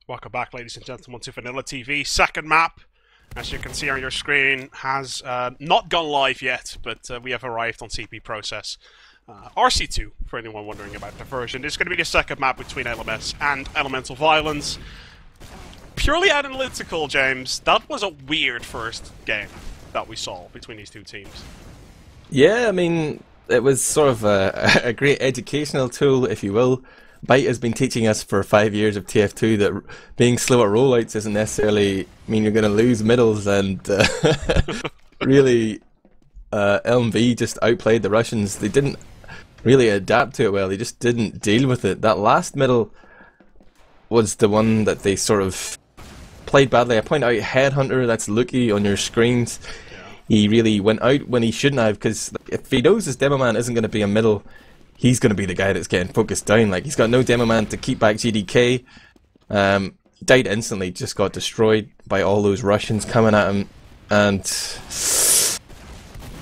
Welcome back, ladies and gentlemen, to VanillaTV. Second map, as you can see on your screen, has not gone live yet, but we have arrived on CP process. RC2, for anyone wondering about the version. This is going to be the second map between LMS and Elemental Violence. Purely analytical, James, that was a weird first game that we saw between these two teams. Yeah, I mean, it was sort of a great educational tool, if you will. Byte has been teaching us for 5 years of TF2 that being slow at rollouts doesn't necessarily mean you're going to lose middles, and really, LMV just outplayed the Russians. They didn't really adapt to it well, they just didn't deal with it. That last middle was the one that they sort of played badly. I point out Headhunter, that's Luki on your screens. He really went out when he shouldn't have, because if he knows his demo man isn't going to be a middle, he's going to be the guy that's getting focused down. Like, he's got no demo man to keep back GDK. Died instantly, just got destroyed by all those Russians coming at him, and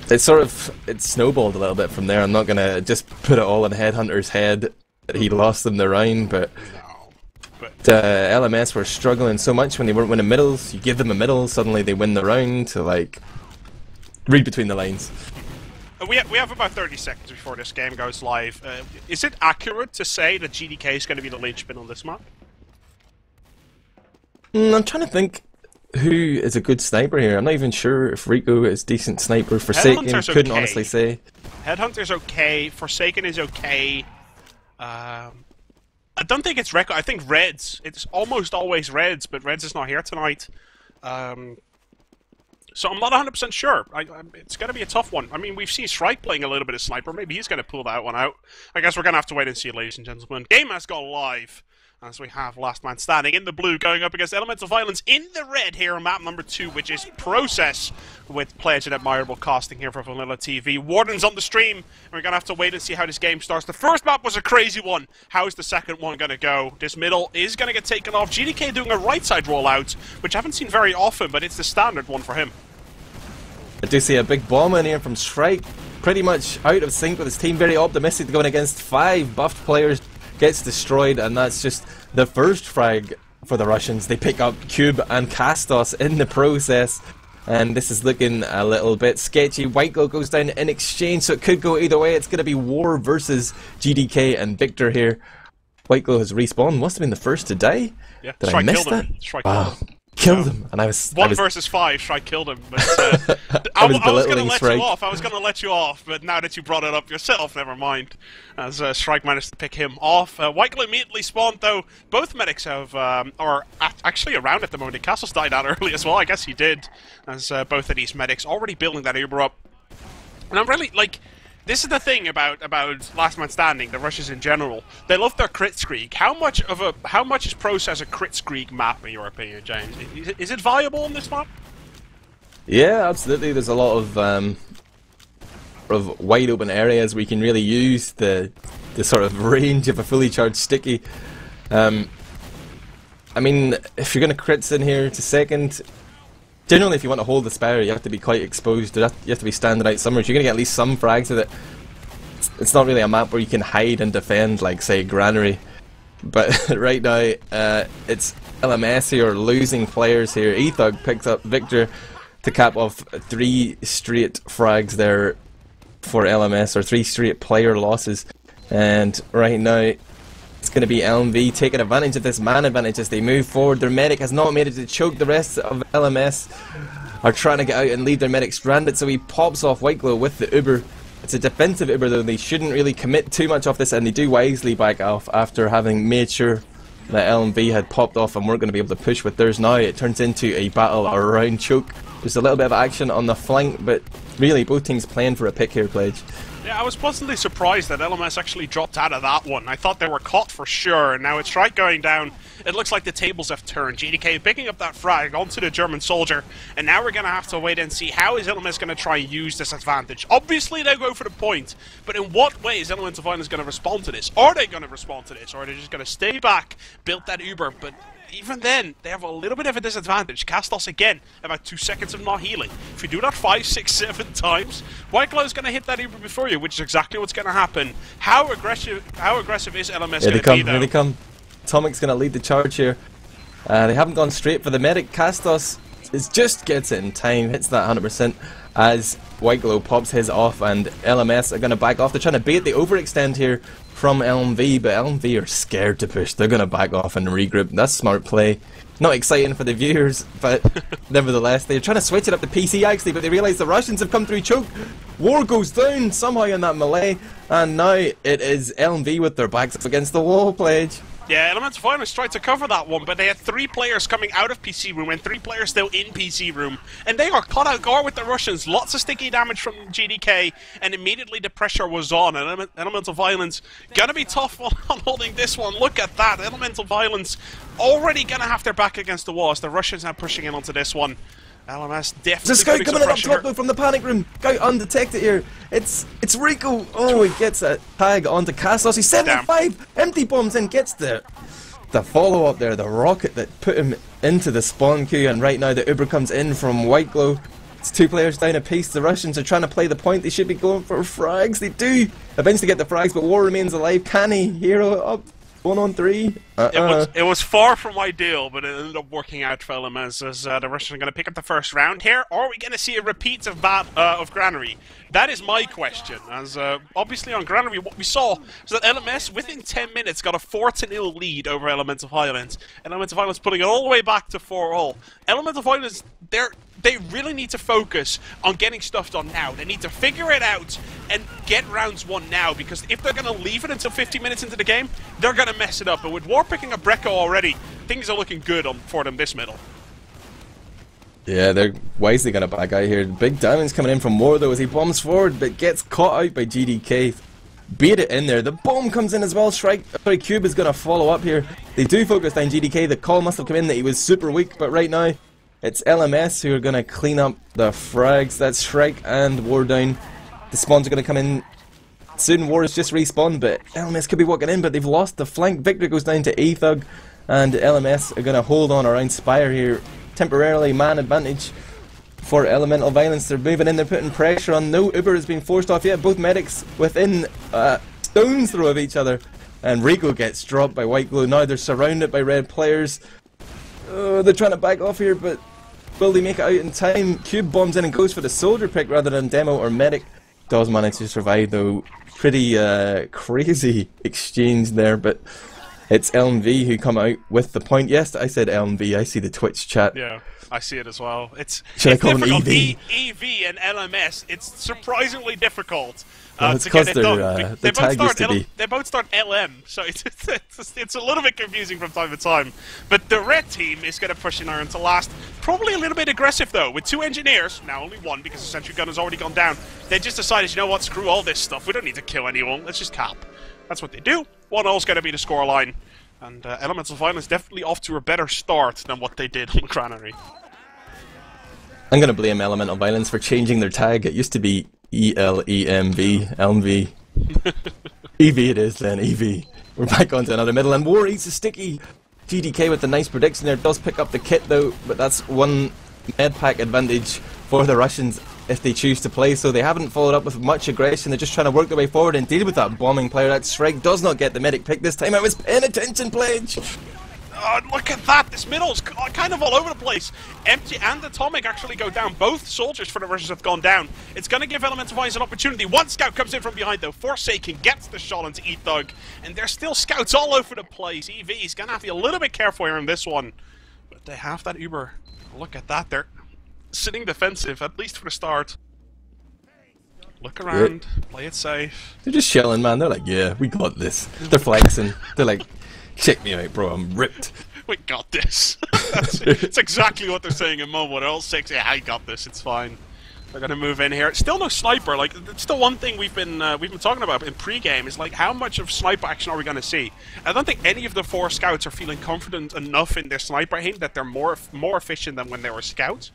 it snowballed a little bit from there. I'm not going to just put it all in Headhunter's head that he lost them the round, but LMS were struggling so much when they weren't winning middles. You give them a middle, suddenly they win the round. So, like, read between the lines. We have about 30 seconds before this game goes live. Is it accurate to say that GDK is going to be the linchpin on this map? I'm trying to think who is a good sniper here. I'm not even sure if reko is decent sniper. Forsaken, couldn't honestly say. Headhunter's okay. Forsaken is okay. I don't think it's reko. I think Reds. It's almost always Reds, but Reds is not here tonight. So I'm not 100% sure. It's going to be a tough one. I mean, we've seen Shrike playing a little bit of sniper. Maybe he's going to pull that one out. I guess we're going to have to wait and see, ladies and gentlemen. Game has gone live, as we have Last Man Standing in the blue going up against Elemental Violence in the red here on map number 2, which is Process, with Pledge and Admirable casting here for VanillaTV. Warden's on the stream, and we're going to have to wait and see how this game starts. The first map was a crazy one. How is the second one going to go? This middle is going to get taken off. GDK doing a right side rollout, which I haven't seen very often, but it's the standard one for him. I do see a big bomb in here from Shrike, pretty much out of sync with his team, very optimistic going against 5 buffed players, gets destroyed, and that's just the first frag for the Russians. They pick up Cube and Kastos in the process, and this is looking a little bit sketchy. Whiteglow goes down in exchange, so it could go either way. It's going to be War versus GDK and Victor here. Whiteglow has respawned, must have been the first to die. Yeah, Did Shrike I miss killed that? him. Shrike killed him. Killed him, and I was 1 versus 5. Shrike killed him. But, I was going to let Shrike. you off. I was going to let you off, but now that you brought it up yourself, never mind. As Shrike managed to pick him off. Whiteglow immediately spawned, though. Both medics have are actually around at the moment. Kastos died out early as well. I guess he did, as both of these medics already building that Uber up. And I'm really like. This is the thing about Last Man Standing, the Russians in general. They love their crit streak. How much is Process a crit streak map in your opinion, James? Is it viable on this map? Yeah, absolutely. There's a lot of wide open areas where you can really use the sort of range of a fully charged sticky. I mean, if you're going to crits in here to second, generally if you want to hold the spire, you have to be quite exposed. You have to be standing out somewhere. You're going to get at least some frags with it. It's not really a map where you can hide and defend like, say, Granary. But right now, it's LMS here losing players here. Ethug picks up Victor to cap off 3 straight frags there for LMS, or 3 straight player losses. And right now, it's going to be LMV taking advantage of this man advantage as they move forward. Their medic has not made it to choke. The rest of LMS are trying to get out and leave their medic stranded, so he pops off Whiteglow with the Uber. It's a defensive Uber, though. They shouldn't really commit too much off this, and they do wisely back off after having made sure that LMV had popped off and weren't going to be able to push with theirs. Now it turns into a battle around choke. There's a little bit of action on the flank, but really both teams playing for a pick here, Pledge. Yeah, I was pleasantly surprised that LMS actually dropped out of that one. I thought they were caught for sure, and now it's Shrike going down. It looks like the tables have turned. GDK picking up that frag onto the German soldier, and now we're going to have to wait and see how is LMS going to try and use this advantage. Obviously, they'll go for the point, but in what way is Elemental Violence going to respond to this? Are they going to respond to this, or are they just going to stay back, build that Uber, but even then, they have a little bit of a disadvantage. Kastos again, about 2 seconds of not healing. If you do that 5, 6, 7 times, Whiteglow is going to hit that Uber before you, which is exactly what's going to happen. How aggressive is LMS going to be, though? Here they come. Tomic's going to lead the charge here. They haven't gone straight for the medic. Kastos just gets it in time, hits that 100% as White Glow pops his off, and LMS are going to back off. They're trying to bait the overextend here from LMV, but LMV are scared to push. They're going to back off and regroup. That's smart play. Not exciting for the viewers, but nevertheless, they're trying to switch it up to PC actually, but they realise the Russians have come through choke. War goes down somehow in that melee, and now it is LMV with their backs up against the wall, Pledge. Yeah, Elemental Violence tried to cover that one, but they had 3 players coming out of PC room and 3 players still in PC room. And they are caught out guard with the Russians. Lots of sticky damage from GDK, and immediately the pressure was on. And Elemental Violence gonna be tough on holding this one. Look at that. Elemental Violence already gonna have their back against the wall as the Russians now pushing in onto this one. LMS definitely. There's a scout coming in up top though from the panic room. Scout undetected here. It's reko. Oh, he gets a tag onto Kastos. He's 75. Empty bombs in. Gets the follow up there. The rocket that put him into the spawn queue. And right now the Uber comes in from White Glow. It's 2 players down apiece. The Russians are trying to play the point. They should be going for frags. They do eventually get the frags, but War remains alive. Can he? Hero up. 1 on 3. It was far from ideal, but it ended up working out for LMS as the Russians are going to pick up the first round here. Or are we going to see a repeat of that of Granary? That is my question. As obviously on Granary, what we saw was that LMS within 10 minutes got a 4-0 lead over Elemental Violence. Elemental Violence putting it all the way back to 4-all. Elemental Violence, they really need to focus on getting stuff done now. They need to figure it out and get rounds won now, because if they're going to leave it until 50 minutes into the game, they're going to mess it up. And with War picking up reko already, things are looking good for them this middle. Yeah, they're wisely going to back out here. Big damage coming in from War though as he bombs forward, but gets caught out by GDK. Beat it in there. The bomb comes in as well. Shrike, sorry, Cube is going to follow up here. They do focus down GDK. The call must have come in that he was super weak, but right now it's LMS who are going to clean up the frags. That's Shrike and War down. The spawns are going to come in soon. War has just respawned, but LMS could be walking in, but they've lost the flank. Victor goes down to A-Thug, and LMS are going to hold on around Spire here. Temporarily man advantage for Elemental Violence. They're moving in, they're putting pressure on. No Uber has been forced off yet. Both medics within stone's throw of each other. And reko gets dropped by White Glow. Now they're surrounded by red players. They're trying to back off here, but will they make it out in time? Cube bombs in and goes for the soldier pick rather than demo or medic. Does manage to survive though. Pretty crazy exchange there, but it's LMV who come out with the point. Yes, I said LMV. I see the Twitch chat. Yeah, I see it as well. Should I call him EV? EV and LMS. It's surprisingly difficult it's to get it done. The tag used to be. They both start LM, so it's a little bit confusing from time to time. But the red team is going to push in iron to last. Probably a little bit aggressive though, with 2 engineers. Now only 1 because the sentry gun has already gone down. They just decided, you know what, screw all this stuff. We don't need to kill anyone. Let's just cap. That's what they do. 1-0 is going to be the scoreline. And Elemental Violence definitely off to a better start than what they did on Granary. I'm going to blame Elemental Violence for changing their tag. It used to be ELEMV, LMV. EV it is then, EV. We're back onto another middle, and War eats a sticky. GDK with the nice prediction there, does pick up the kit though, but that's 1 med pack advantage for the Russians if they choose to play, so they haven't followed up with much aggression. They're just trying to work their way forward and deal with that bombing player. That Shrike does not get the medic pick this time. I was paying attention, Pledge! Oh, look at that! This middle's kind of all over the place. Empty and Atomic actually go down. Both soldiers for the Russians have gone down. It's going to give Elemental Violence an opportunity. 1 scout comes in from behind though. Forsaken gets the shot onto E-Thug. And there's still scouts all over the place. EV's going to have to be a little bit careful here in this one. But they have that Uber. Look at that. They're sitting defensive, at least for the start. Look around. Play it safe. They're just shelling, man. They're like, yeah, we got this. They're flexing. They're like, check me out, bro. I'm ripped. We got this. That's exactly what they're saying in MOBA. They're all six. Yeah, I got this. It's fine. They're gonna move in here. Still no sniper. Like, it's the one thing we've been talking about in pre-game is like how much of sniper action are we gonna see? I don't think any of the 4 scouts are feeling confident enough in their sniper aim that they're more efficient than when they were scouts.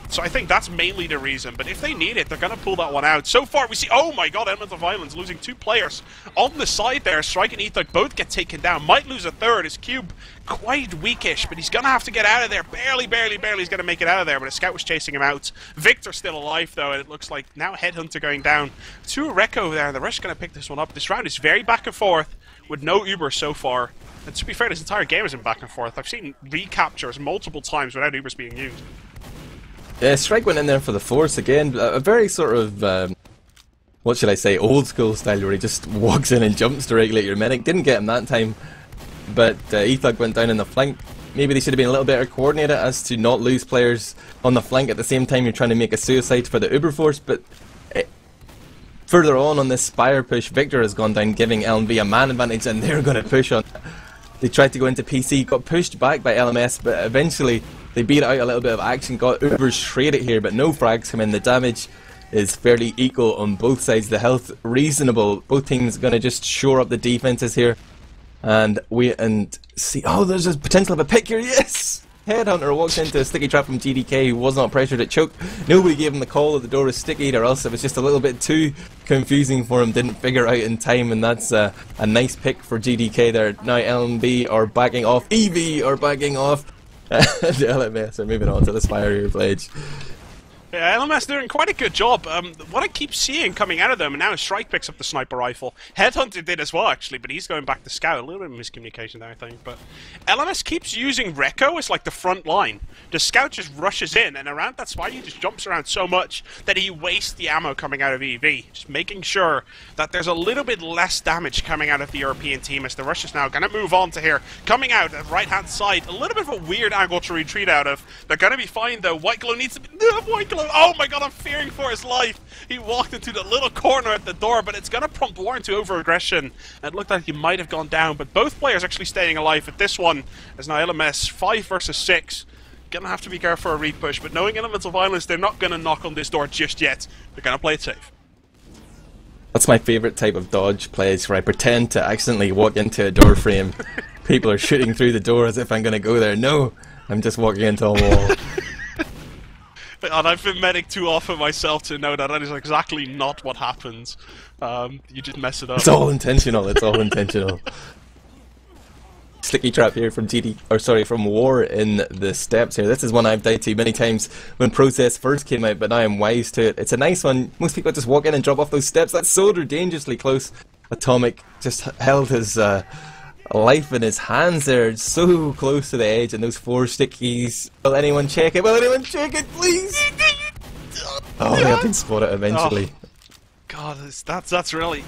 So I think that's mainly the reason, but if they need it, they're going to pull that one out. So far, we see, oh my god, Elemental Violence losing 2 players. On the side there, Shrike and E-Thug both get taken down. Might lose a third. His cube quite weakish, but he's going to have to get out of there. Barely he's going to make it out of there, but a scout was chasing him out. Victor's still alive, though, and it looks like now Headhunter going down. 2 reko there, and the Rush going to pick this one up. This round is very back and forth, with no Uber so far. And to be fair, this entire game is in back and forth. I've seen recaptures multiple times without Ubers being used. Yeah, Shrike went in there for the force again. A very sort of, what should I say, old school style where he just walks in and jumps to regulate your medic. Didn't get him that time, but E-Thug went down in the flank. Maybe they should have been a little better coordinated as to not lose players on the flank at the same time you're trying to make a suicide for the Uber force, but further on this Spire push, Victor has gone down, giving LMV a man advantage, and they're going to push on. They tried to go into PC, got pushed back by LMS, but eventually they beat out a little bit of action, got Ubers traded here, but no frags come in. The damage is fairly equal on both sides, the health reasonable. Both teams going to just shore up the defenses here and wait and see. Oh, there's a potential of a pick here, yes! Headhunter walks into a sticky trap from GDK, who was not pressured at choke. Nobody gave him the call that the door was sticky, or else it was just a little bit too confusing for him, didn't figure out in time, and that's a nice pick for GDK there. Now LMB are backing off, EV are backing off, the LMS are moving on to the Spire here, Pledge. Yeah, LMS doing quite a good job. What I keep seeing coming out of them, and now Shrike picks up the sniper rifle. Headhunter did as well, actually, but he's going back to scout. A little bit of miscommunication there, I think. But LMS keeps using Reko as like the front line. The scout just rushes in, and around that's why he just jumps around so much that he wastes the ammo coming out of EV. Just making sure that there's a little bit less damage coming out of the European team as the Russians now going to move on to here. Coming out at right-hand side, a little bit of a weird angle to retreat out of. They're going to be fine, though. White Glow needs to be... White Glow! Oh my god, I'm fearing for his life. He walked into the little corner at the door, but it's going to prompt Warden to over-aggression. It looked like he might have gone down, but both players actually staying alive. At this one, as now LMS 5 versus 6. Gonna have to be careful for a re-push, but knowing Elemental Violence, they're not going to knock on this door just yet. They're going to play it safe. That's my favourite type of dodge plays, where I pretend to accidentally walk into a door frame. People are shooting through the door as if I'm going to go there. No, I'm just walking into a wall. And I've been medic too often myself to know that that is exactly not what happens. You just mess it up. It's all intentional, it's all intentional. Sticky trap here from from War in the steps here. This is one I've died to many times when Process first came out, but now I'm wise to it. It's a nice one. Most people just walk in and drop off those steps. That soldier dangerously close. Atomic just held his life in his hands there, so close to the edge, and those 4 stickies. Will anyone check it? Will anyone check it, please? Oh, they have been spotted eventually. Oh, God, that's really...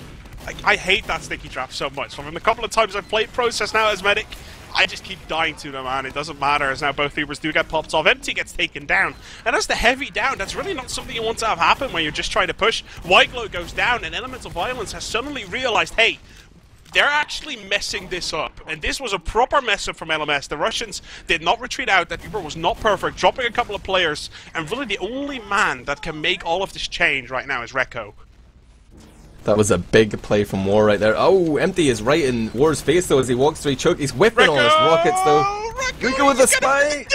I hate that sticky trap so much. From the couple of times I've played Process now as medic, I just keep dying to them, man. It doesn't matter, as now both Ubers do get popped off. Empty gets taken down. And as the heavy down, that's really not something you want to have happen when you're just trying to push. White Glow goes down, and Elemental Violence has suddenly realized, hey, they're actually messing this up, and this was a proper mess up from LMS. The Russians did not retreat out, that Uber was not perfect, dropping a couple of players, and really the only man that can make all of this change right now is Reko. That was a big play from War right there. Oh, Empty is right in War's face though as he walks through choke. He's whipping all his rockets though. Reko with a spy!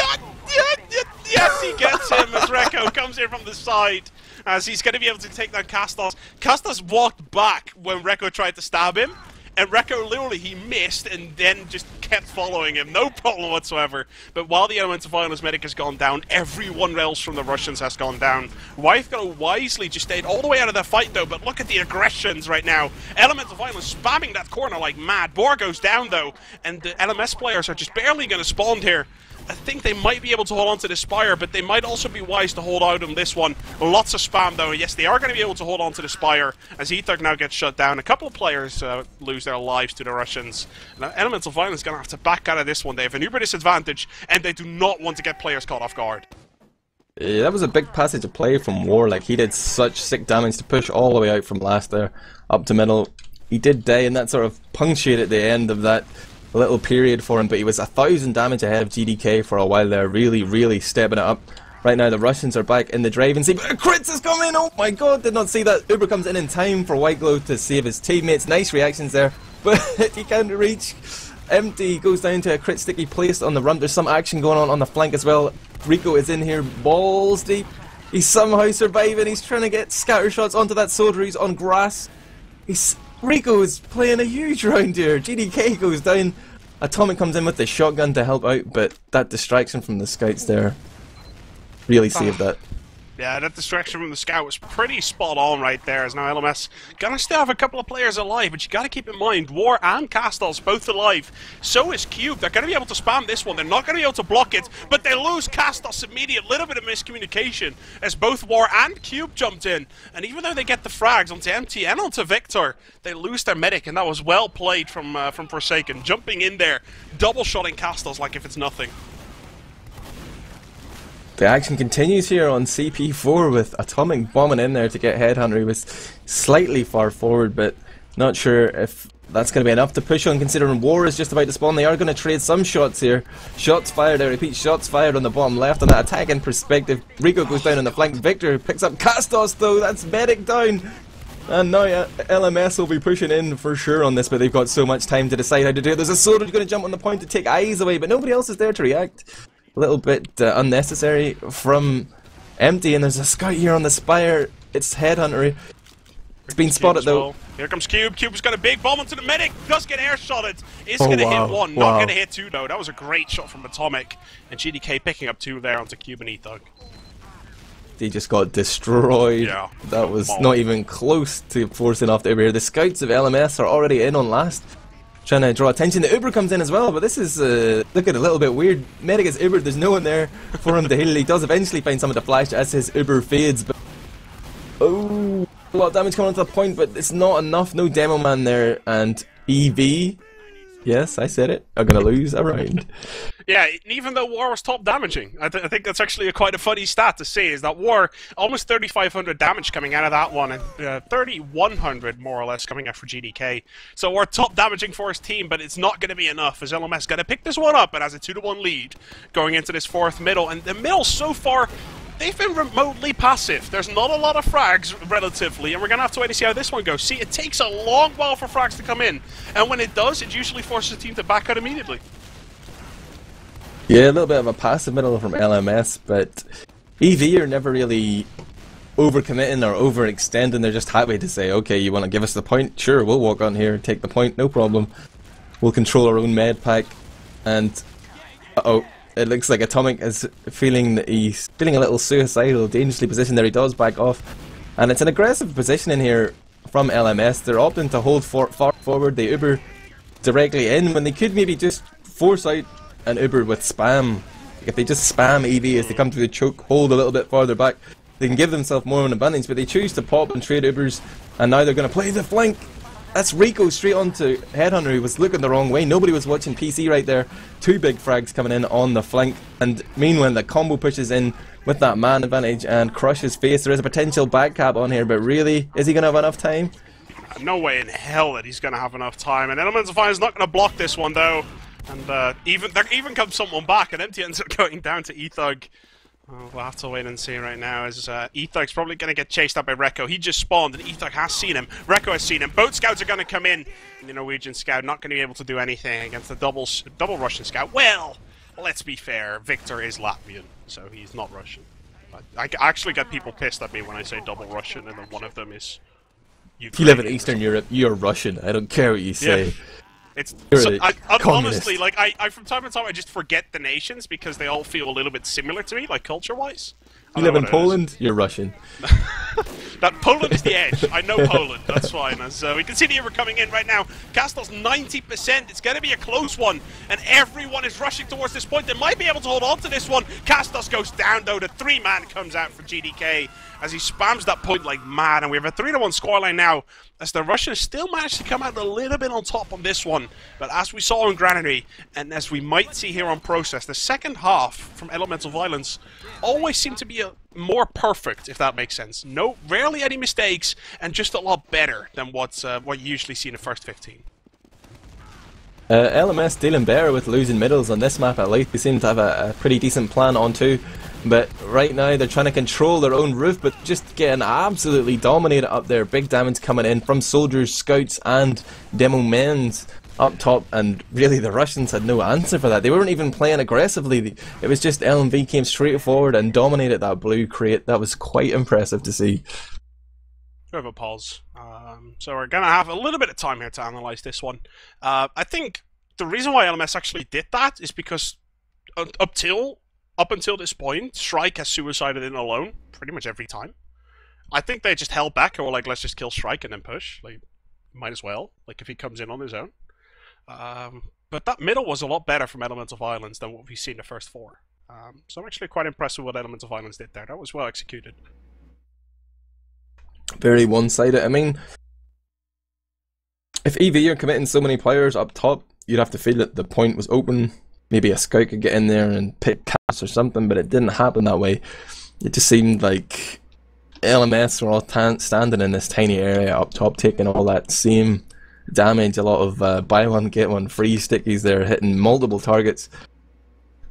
Yes, he gets him as Reko comes in from the side, as he's going to be able to take down Kastos. Kastos walked back when Reko tried to stab him, and Reko literally, he missed and then just kept following him, no problem whatsoever. But while the Elemental Violence medic has gone down, everyone else from the Russians has gone down. Wifego wisely just stayed all the way out of the fight though, but look at the aggressions right now. Elemental Violence spamming that corner like mad. Boar goes down though, and the LMS players are just barely going to spawn here. I think they might be able to hold on to the Spire, but they might also be wise to hold out on this one. Lots of spam though. Yes, they are going to be able to hold on to the Spire as E-Thug now gets shut down. A couple of players lose their lives to the Russians. Now, Elemental Violence is going to have to back out of this one. They have an Uber disadvantage, and they do not want to get players caught off guard. Yeah, that was a big passage of play from War. Like, he did such sick damage to push all the way out from last there up to middle. He did die, and that sort of punctuated the end of that little period for him, but he was 1,000 damage ahead of GDK for a while there, really stepping it up. Right now the Russians are back in the driving seat, but Crits is coming! Oh my god, did not see that. Uber comes in time for White Glow to save his teammates. Nice reactions there, but he can't reach. Empty goes down to a crit sticky placed on the run. There's some action going on the flank as well. Reko is in here balls deep. He's somehow surviving. He's trying to get scatter shots onto that soldier. He's on grass. Reko is playing a huge round here. GDK goes down. Atomic comes in with the shotgun to help out, but that distraction from the scouts there really saved that. Yeah, that distraction from the scout was pretty spot on right there, as now LMS gonna still have a couple of players alive, but you gotta keep in mind, War and Kastos both alive. So is Cube. They're gonna be able to spam this one. They're not gonna be able to block it, but they lose Kastos immediately. Little bit of miscommunication as both War and Cube jumped in. And even though they get the frags onto MT and onto Victor, they lose their medic, and that was well played from Forsaken. Jumping in there, double-shotting Kastos like if it's nothing. The action continues here on CP4 with Atomic bombing in there to get Headhunter. He was slightly far forward, but not sure if that's going to be enough to push on, considering War is just about to spawn. They are going to trade some shots here. Shots fired, I repeat, shots fired on the bottom left on that attacking perspective. Reko goes down on the flank. Victor picks up Kastos though, that's medic down. And now LMS will be pushing in for sure on this, but they've got so much time to decide how to do it. There's a soldier going to jump on the point to take eyes away, but nobody else is there to react. A little bit unnecessary from Empty, and there's a scout here on the spire. It's Headhunter. It's been spotted though. Here comes Cube. Cube's got a big bomb onto the medic. Does get air shotted. Is going to hit one. Not going to hit two though. That was a great shot from Atomic. And GDK picking up two there onto Cube and Ethug. They just got destroyed. Yeah. That was not even close to forcing off the Uber here. The scouts of LMS are already in on last, trying to draw attention. The Uber comes in as well, but this is looking a little bit weird. Medic is Uber, there's no one there for him to heal. He does eventually find someone to flash as his Uber fades, but oh, a lot of damage coming onto the point, but it's not enough. No demo man there, and EV, yes, I said it, are going to lose a round. Yeah, even though War was top damaging, I think that's actually quite a funny stat to say, is that War, almost 3,500 damage coming out of that one, and 3,100 more or less coming out for GDK. So War top damaging for his team, but it's not going to be enough, as LMS got to pick this one up, and has a 2-1 lead going into this fourth middle. And the middle so far, they've been remotely passive. There's not a lot of frags, relatively, and we're going to have to wait to see how this one goes. See, it takes a long while for frags to come in, and when it does, it usually forces the team to back out immediately. Yeah, a little bit of a passive middle from LMS, but EV are never really overcommitting or overextending. They're just happy to say, okay, you want to give us the point? Sure, we'll walk on here and take the point, no problem. We'll control our own med pack. And, uh-oh, it looks like Atomic is feeling that he's feeling a little suicidal, dangerously positioned there. He does back off. And it's an aggressive position in here from LMS. They're opting to hold far forward. They Uber directly in when they could maybe just force out an Uber with spam. If they just spam EV as they come through the choke, hold a little bit farther back, they can give themselves more of an advantage, but they choose to pop and trade Ubers, and now they're going to play the flank. That's Reko straight onto Headhunter, who was looking the wrong way. Nobody was watching PC right there. Two big frags coming in on the flank, and meanwhile the combo pushes in with that man advantage and crushes face. There is a potential back cap on here, but really, is he going to have enough time? No way in hell that he's going to have enough time, and Elemental Fire's not going to block this one though. And there even comes someone back, and Empty ends up going down to Ethug. Oh, we'll have to wait and see right now, as Ethug's probably going to get chased up by Reko. He just spawned, and Ethug has seen him. Reko has seen him. Both scouts are going to come in. The Norwegian scout not going to be able to do anything against the double Russian scout. Well, let's be fair. Victor is Latvian, so he's not Russian. I actually get people pissed at me when I say double Russian, and then one of them is Ukrainian. If you live in Eastern Europe, you're Russian. I don't care what you say. Yeah. It's so, honestly, like I from time to time I just forget the nations because they all feel a little bit similar to me, like culture-wise. You live in Poland, you're Russian. That Poland is the edge. I know Poland, that's fine. As we can see the Uber coming in right now. Kastos 90%. It's going to be a close one, and everyone is rushing towards this point. They might be able to hold on to this one. Kastos goes down though. The 3-man comes out for GDK as he spams that point like mad, and we have a 3-1 scoreline now, as the Russians still managed to come out a little bit on top on this one. But as we saw in Granary, and as we might see here on Process, the second half from Elemental Violence always seemed to be more perfect, if that makes sense. No, rarely any mistakes, and just a lot better than what you usually see in the first 15. LMS dealing better with losing middles on this map at least. They seem to have a pretty decent plan on too. But right now they're trying to control their own roof, but just getting absolutely dominated up there. Big damage coming in from soldiers, scouts and demo men's up top, and really the Russians had no answer for that. They weren't even playing aggressively. It was just LMV came straight forward and dominated that blue crate. That was quite impressive to see. We have a pause. So we're going to have a little bit of time here to analyse this one. I think the reason why LMS actually did that is because up till up until this point, Shrike has suicided in alone pretty much every time. I think they just held back and were like, let's just kill Shrike and then push. Like, might as well. Like, if he comes in on his own. But that middle was a lot better from Elemental Violence than what we've seen the first 4. So I'm actually quite impressed with what Elemental Violence did there. That was well executed. Very one-sided. I mean, if EV are committing so many players up top, you'd have to feel that the point was open. Maybe a scout could get in there and pick Kastos or something, but it didn't happen that way. It just seemed like LMS were all standing in this tiny area up top, taking all that same damage. A lot of buy one get one free stickies there, hitting multiple targets,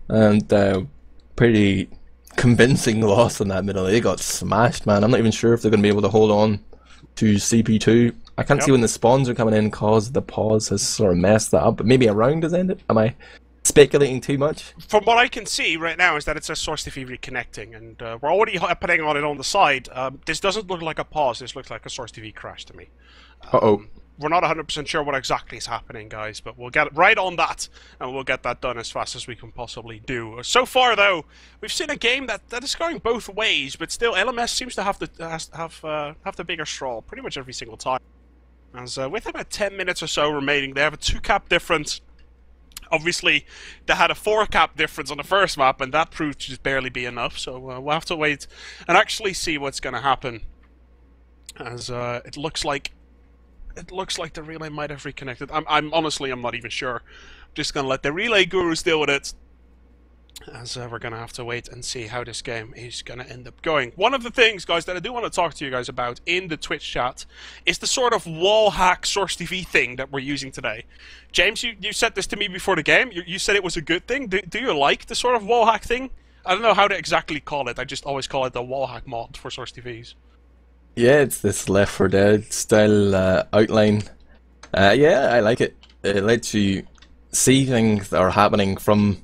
and pretty convincing loss in that middle. They got smashed, man. I'm not even sure if they're going to be able to hold on to CP2. I can't see when the spawns are coming in cause the pause has sort of messed that up, but maybe a round has ended. Am I speculating too much? From what I can see right now is that it's a Source TV reconnecting, and we're already putting on it on the side. This doesn't look like a pause, this looks like a Source TV crash to me. We're not 100% sure what exactly is happening, guys, but we'll get right on that, and we'll get that done as fast as we can possibly do. So far, though, we've seen a game that is going both ways, but still, LMS seems to have the bigger straw pretty much every single time. As with about 10 minutes or so remaining, they have a 2-cap difference. Obviously, they had a 4-cap difference on the first map, and that proved to just barely be enough, so we'll have to wait and actually see what's going to happen. As it looks like the relay might have reconnected. I'm honestly, I'm not even sure. Just gonna let the relay gurus deal with it, as we're gonna have to wait and see how this game is gonna end up going. One of the things, guys, that I do want to talk to you guys about in the Twitch chat is the sort of wall hack Source TV thing that we're using today. James, you said this to me before the game. You said it was a good thing. Do you like the sort of wall hack thing? I don't know how to exactly call it. I just always call it the wall hack mod for Source TVs. Yeah, it's this Left 4 Dead style outline. Yeah, I like it. It lets you see things that are happening from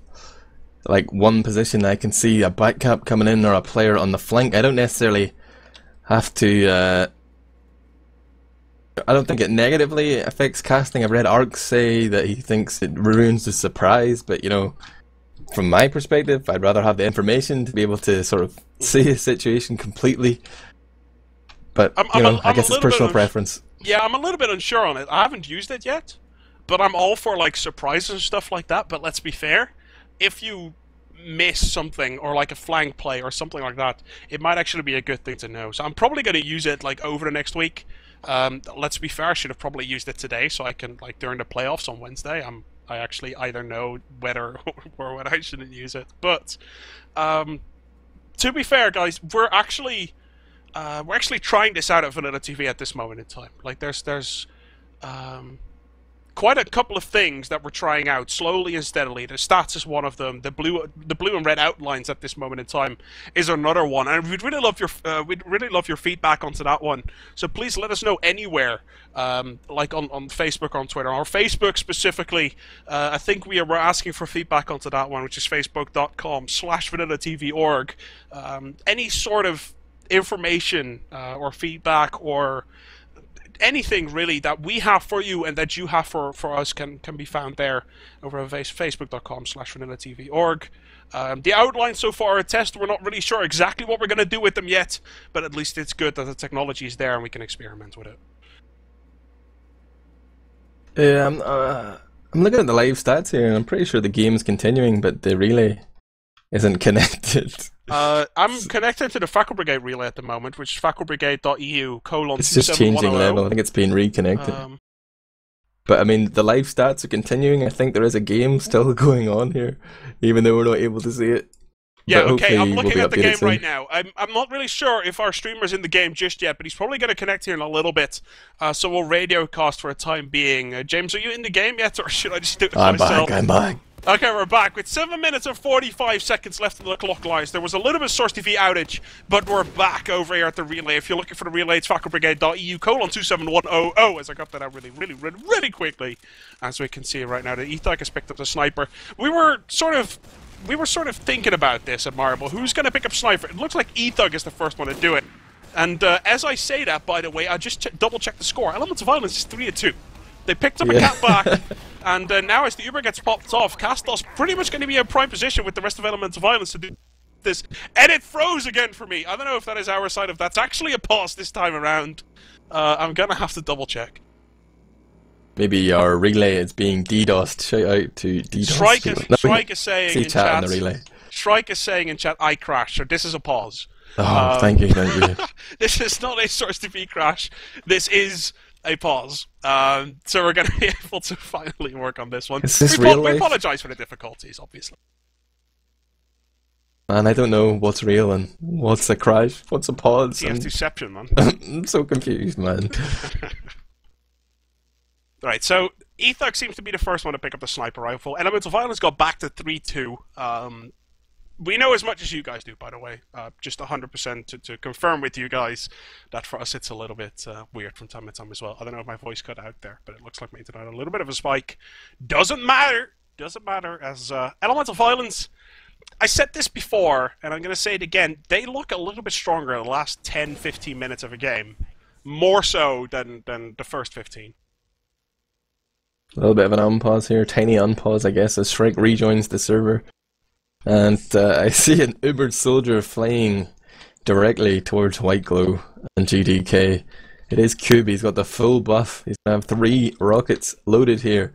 like one position. I can see a back cap coming in or a player on the flank. I don't necessarily have to... I don't think it negatively affects casting. I've read Ark say that he thinks it ruins the surprise, but you know, from my perspective, I'd rather have the information to be able to sort of see a situation completely. But, you know, I guess it's personal preference. Yeah, I'm a little bit unsure on it. I haven't used it yet, but I'm all for, like, surprises and stuff like that. But let's be fair, if you miss something, or, like, a flank play or something like that, it might actually be a good thing to know. So I'm probably going to use it, like, over the next week. Let's be fair, I should have probably used it today, so I can, like, during the playoffs on Wednesday, I actually either know whether or whether I shouldn't use it. But, to be fair, guys, we're actually trying this out at VanillaTV at this moment in time. Like, there's quite a couple of things that we're trying out slowly and steadily. The stats is one of them. The blue and red outlines at this moment in time is another one. And we'd really love your feedback onto that one. So please let us know anywhere, like on Facebook, on Twitter, or Facebook specifically. I think we're asking for feedback onto that one, which is facebook.com/VanillaTV.org. Any sort of information or feedback or anything really that we have for you and that you have for us can be found there over at facebook.com/VanillaTV.org. The outlines so far are a test. We're not really sure exactly what we're going to do with them yet, but at least it's good that the technology is there and we can experiment with it. Yeah, I'm looking at the live stats here and I'm pretty sure the game's continuing, but the relay isn't connected. I'm connected to the Fackle Brigade relay at the moment, which is fackelbrigade.eu:. It's just changing level. I think it's being reconnected. But I mean, the live stats are continuing. I think there is a game still going on here, even though we're not able to see it. Yeah, okay, I'm looking at the game right now. I'm not really sure if our streamer's in the game just yet, but he's probably going to connect here in a little bit. So we'll radio cast for a time being. James, are you in the game yet, or should I just do it myself? I'm back. Okay, we're back with 7 minutes and 45 seconds left in the clock, guys. There was a little bit of Source TV outage, but we're back over here at the relay. If you're looking for the relay, it's fackelbrigade.eu:27100, as I got that out really quickly. As we can see right now, the Ethog has picked up the sniper. We were sort of thinking about this, Admirable. Who's going to pick up sniper? It looks like Ethog is the first one to do it. And as I say that, by the way, I just double-checked the score. Elemental Violence is 3-2. They picked up a cat back, and now as the Uber gets popped off, Kastos pretty much going to be in prime position with the rest of Elemental Violence to do this. And it froze again for me. I don't know if that is our side, if that's actually a pause this time around. I'm going to have to double check. Maybe our relay is being DDoSed. Shout out to DDoS. Shrike is saying in chat, on the relay. Shrike is saying in chat, I crashed, so this is a pause. Oh, thank you. This is not a Source TV crash. This is a pause. So we're going to be able to finally work on this one. Is this real life? We apologise for the difficulties, obviously. Man, I don't know what's real and what's a crash, what's a pause. TF2ception, man. I'm so confused, man. Right, so Ethok seems to be the first one to pick up the sniper rifle. Elemental Violence got back to 3-2. We know as much as you guys do, by the way. Just 100% to confirm with you guys that for us it's a little bit weird from time to time as well. I don't know if my voice cut out there, but it looks like my internet had a little bit of a spike. Doesn't matter. Doesn't matter, as Elemental Violence... I said this before, and I'm going to say it again. They look a little bit stronger in the last 10-15 minutes of a game. More so than the first 15. A little bit of an unpause here. Tiny unpause, I guess, as Shrike rejoins the server. And I see an Ubered soldier flying directly towards White Glow and GDK. It is Cube. He's got the full buff. He's going to have 3 rockets loaded here.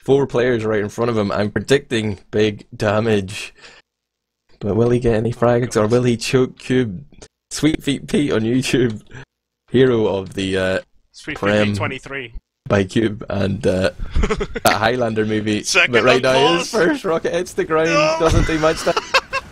4 players right in front of him. I'm predicting big damage. But will he get any frags, or will he choke Cube? Sweet Feet Pete on YouTube, hero of the Sweet Feet Pete 23 by Cube, and that Highlander movie. But right now his first rocket hits the ground, doesn't do much damage.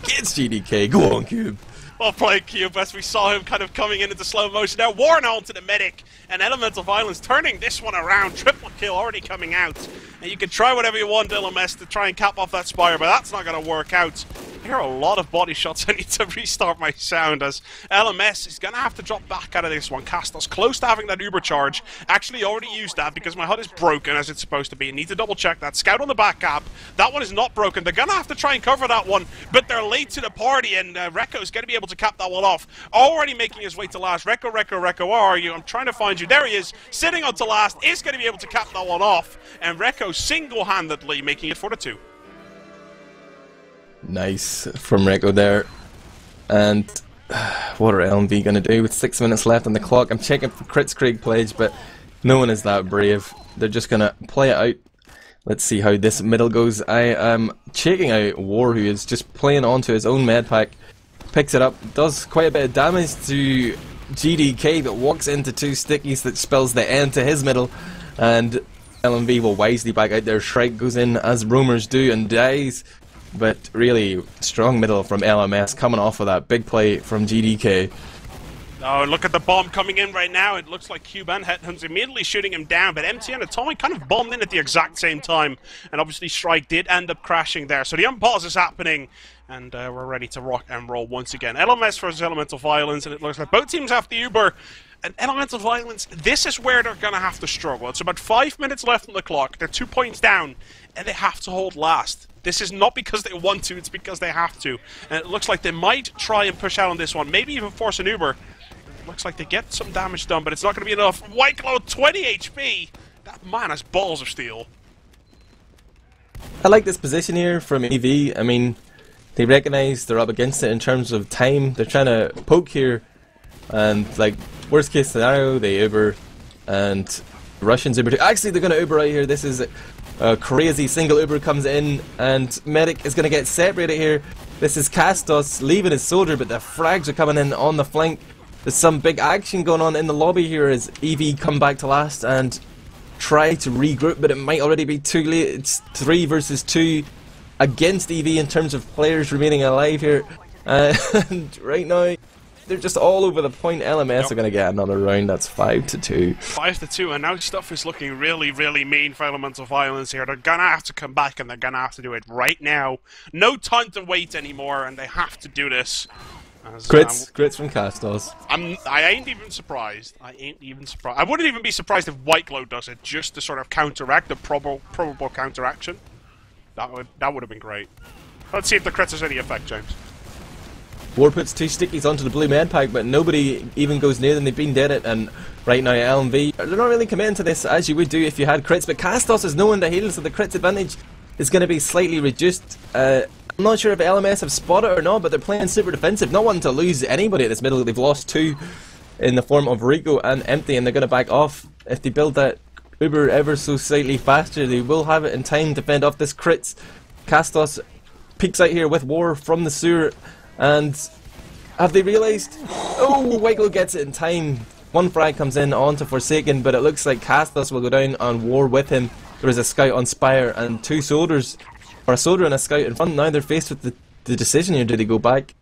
Gets GDK, go on Cube. Well played, Cube, as we saw him kind of coming in into slow motion. Now Warden onto the medic, and Elemental Violence turning this one around. Triple kill already coming out. And you can try whatever you want, LMS, to try and cap off that Spire, but that's not going to work out. I hear a lot of body shots. I need to restart my sound, as LMS is going to have to drop back out of this one. Kastos close to having that Uber charge. Actually already used that because my HUD is broken as it's supposed to be. Need to double check that. Scout on the back cap. That one is not broken. They're going to have to try and cover that one, but they're late to the party, and Reko's going to be able to cap that one off. Already making his way to last. Reko, where are you? I'm trying to find you. There he is, sitting on to last. Is going to be able to cap that one off, and Reko single-handedly making it for the 2. Nice from Reko there. And what are LMV going to do with 6 minutes left on the clock? I'm checking for Crits Craig pledge, but no one is that brave. They're just going to play it out. Let's see how this middle goes. I am checking out War, who is just playing onto his own med pack. Picks it up, does quite a bit of damage to GDK, but walks into 2 stickies that spells the end to his middle. And LMV will wisely back out there. Shrike goes in as roamers do and dies. But really strong middle from LMS coming off of that big play from GDK. Oh, look at the bomb coming in right now. It looks like Cube and Headhunt's immediately shooting him down, but MT and Atomic kind of bombed in at the exact same time. And obviously Shrike did end up crashing there. So the unpause is happening, and we're ready to rock and roll once again. LMS versus Elemental Violence, and it looks like both teams have the Uber. And Elemental Violence, this is where they're going to have to struggle. It's about 5 minutes left on the clock. They're 2 points down, and they have to hold last. This is not because they want to, it's because they have to. And it looks like they might try and push out on this one, maybe even force an Uber. It looks like they get some damage done, but it's not going to be enough. White Glow, 20 HP! That man has balls of steel. I like this position here from EV. I mean, they recognise they're up against it in terms of time. They're trying to poke here, and like, worst case scenario, they Uber, and Russians Uber too. Actually, they're going to Uber right here. This is a crazy single Uber comes in, and Medic is going to get separated here. This is Kastos leaving his soldier, but the frags are coming in on the flank. There's some big action going on in the lobby here as EV come back to last and try to regroup, but it might already be too late. It's 3 versus 2 against EV in terms of players remaining alive here. And right now, they're just all over the point. LMS are going to get another round. That's 5-2. 5-2, and now stuff is looking really, really mean for Elemental Violence here. They're going to have to come back, and they're going to have to do it right now. No time to wait anymore, and they have to do this. As, crits from Kastos. I ain't even surprised. I wouldn't even be surprised if White Glow does it, just to sort of counteract the probable counteraction. That would have been great. Let's see if the crits has any effect, James. War puts 2 stickies onto the blue med pack, but nobody even goes near them. They've been dead it, and right now LMV, they're not really committing to this as you would do if you had crits, but Kastos is no one to heal, so the crits advantage is going to be slightly reduced. I'm not sure if LMS have spotted it or not, but they're playing super defensive, not wanting to lose anybody at this middle. They've lost 2 in the form of Reko and Empty, and they're going to back off. If they build that Uber ever so slightly faster, they will have it in time to fend off this crits. Kastos peeks out here with War from the sewer, and have they realised? Oh, Wiggle gets it in time. One frag comes in onto Forsaken, but it looks like Kastos will go down on War with him. There is a scout on Spire and 2 soldiers, or a soldier and a scout in front. Now they're faced with the decision here. Do they go back?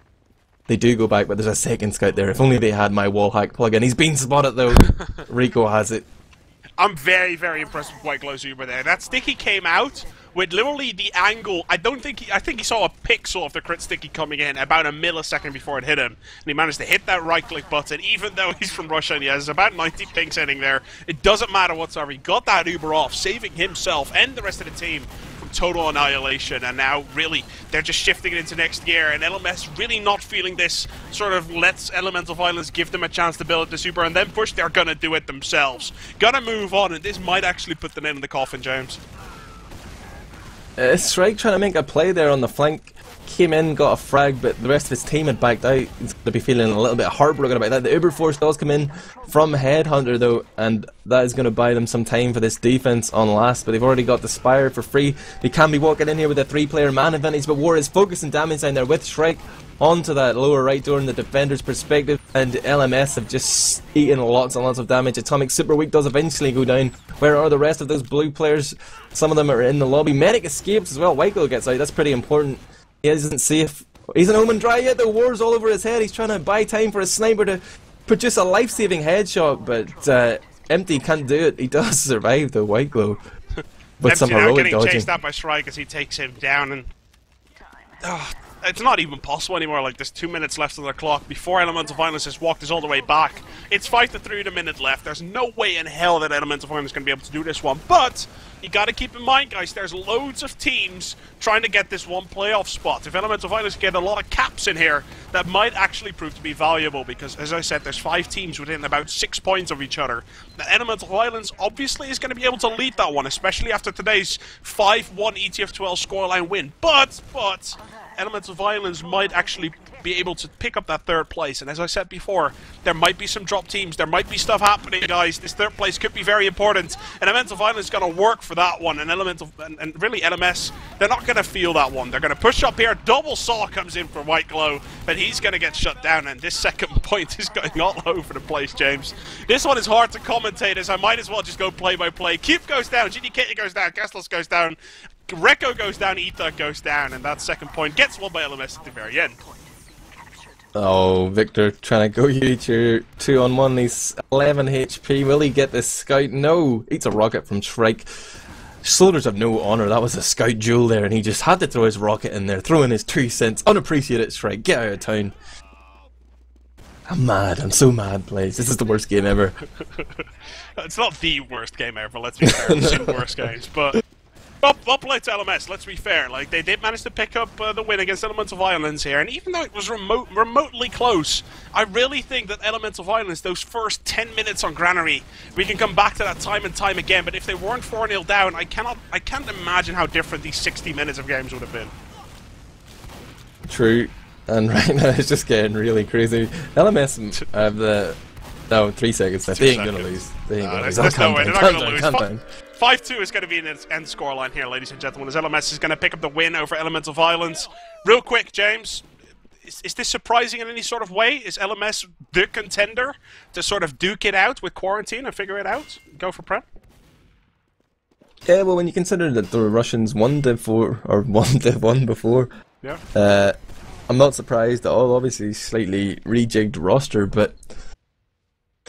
They do go back, but there's a second scout there. If only they had my wall hack plug-in. He's been spotted though. Reko has it. I'm very, very impressed with White Glow's Uber there. That sticky came out with literally the angle. I think he saw a pixel of the crit sticky coming in about a millisecond before it hit him, and he managed to hit that right click button. Even though he's from Russia and he has about 90 ping setting there, it doesn't matter whatsoever. He got that Uber off, saving himself and the rest of the team from total annihilation. And now really they're just shifting it into next year, and LMS really not feeling this sort of lets Elemental Violence give them a chance to build the super and then push. They're gonna do it themselves, gonna move on, and this might actually put the nail in the coffin, James. Shrike trying to make a play there on the flank. Came in, got a frag, but the rest of his team had backed out. He's going to be feeling a little bit heartbroken about that. The Uber Force does come in from Headhunter though, and that is going to buy them some time for this defense on last, but they've already got the Spire for free. They can be walking in here with a 3-player man advantage, but War is focusing damage down there with Shrike onto that lower right door in the defender's perspective, and LMS have just eaten lots and lots of damage. Atomic Super Weak does eventually go down. Where are the rest of those blue players? Some of them are in the lobby. Medic escapes as well. Whiteglow gets out. That's pretty important. He isn't safe. He's an Omen Dry yet. The War's all over his head. He's trying to buy time for a sniper to produce a life-saving headshot, but Empty can't do it. He does survive though, Whiteglow. With some heroic getting dodging. chased out by Shrike as he takes him down, and it's not even possible anymore. Like, there's 2 minutes left on the clock before Elemental Violence has walked us all the way back. It's 5-3 with a minute left. There's no way in hell that Elemental Violence is going to be able to do this one. But you got to keep in mind, guys, there's loads of teams trying to get this one playoff spot. If Elemental Violence get a lot of caps in here, that might actually prove to be valuable, because, as I said, there's 5 teams within about 6 points of each other. Now, Elemental Violence obviously is going to be able to lead that one, especially after today's 5-1 ETF2L scoreline win. But Elemental Violence might actually be able to pick up that 3rd place, and as I said before, there might be some drop teams, there might be stuff happening, guys. This 3rd place could be very important, and Elemental Violence is going to work for that one, and really LMS, they're not going to feel that one. They're going to push up here. Double Saw comes in for Whiteglow, but he's going to get shut down, and this 2nd point is going all over the place, James. This one is hard to commentate, as I might as well just go play by play. Cube goes down, GDK goes down, Kastos goes down, Reko goes down, Ether goes down, and that 2nd point gets won by LMS at the very end. Oh, Victor trying to go eat your 2-on-1. He's 11 HP. Will he get this scout? No. Eats a rocket from Shrike. Soldiers have no honour. That was a scout duel there, and he just had to throw his rocket in there, throw in his 2 cents. Unappreciated, Shrike. Get out of town. I'm mad. I'm so mad, Blaze. This is the worst game ever. It's not the worst game ever, let's be fair. It's the worst games, but well played to LMS, let's be fair. Like, they did manage to pick up the win against Elemental Violence here, and even though it was remotely close, I really think that Elemental Violence, those first 10 minutes on Granary, we can come back to that time and time again, but if they weren't 4-0 down, I can't imagine how different these 60 minutes of games would have been. True, and right now it's just getting really crazy. LMS have the... No, 3 seconds left. They ain't gonna lose. They ain't gonna lose. There's no way, they're not gonna lose. Calm down. 5-2 is going to be an end scoreline here, ladies and gentlemen, as LMS is going to pick up the win over Elemental Violence. Real quick, James, is this surprising in any sort of way? Is LMS the contender to sort of duke it out with Quarantine and figure it out? Go for Prem? Yeah, well, when you consider that the Russians won Div 4, or won Div 1 before, yeah. I'm not surprised at all. Obviously, slightly rejigged roster, but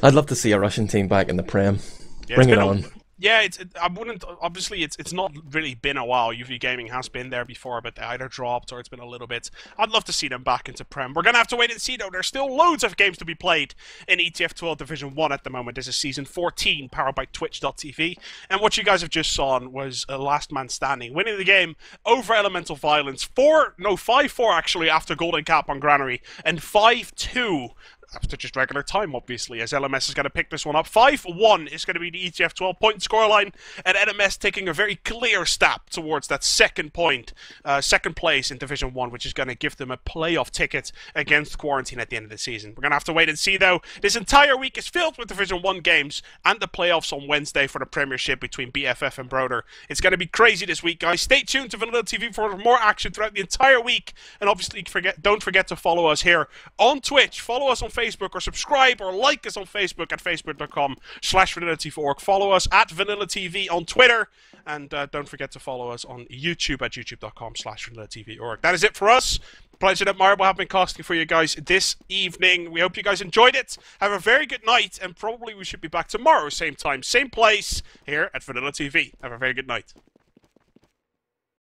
I'd love to see a Russian team back in the Prem. Yeah, bring it on. Yeah, I wouldn't. Obviously, it's not really been a while. UV Gaming has been there before, but they either dropped or it's been a little bit. I'd love to see them back into Prem. We're gonna have to wait and see though. There's still loads of games to be played in ETF2L Division 1 at the moment. This is season 14, powered by Twitch.tv, and what you guys have just saw was a last man standing, winning the game over Elemental Violence 5-4 actually after Golden Cap on Granary, and 5-2. After just regular time, obviously, as LMS is going to pick this one up. 5-1 is going to be the ETF 12-point scoreline, and LMS taking a very clear step towards that second place in Division 1, which is going to give them a playoff ticket against Quarantine at the end of the season. We're going to have to wait and see, though. This entire week is filled with Division 1 games, and the playoffs on Wednesday for the Premiership between BFF and Broder. It's going to be crazy this week, guys. Stay tuned to VanillaTV for more action throughout the entire week, and obviously, don't forget to follow us here on Twitch. Follow us on Facebook, or subscribe or like us on Facebook at facebook.com/VanillaTV. Follow us at VanillaTV on Twitter, and don't forget to follow us on YouTube at youtube.com/VanillaTV. That is it for us. Pleasure that Admirable have been casting for you guys this evening. We hope you guys enjoyed it. Have a very good night, and probably we should be back tomorrow, same time, same place, here at VanillaTV. Have a very good night.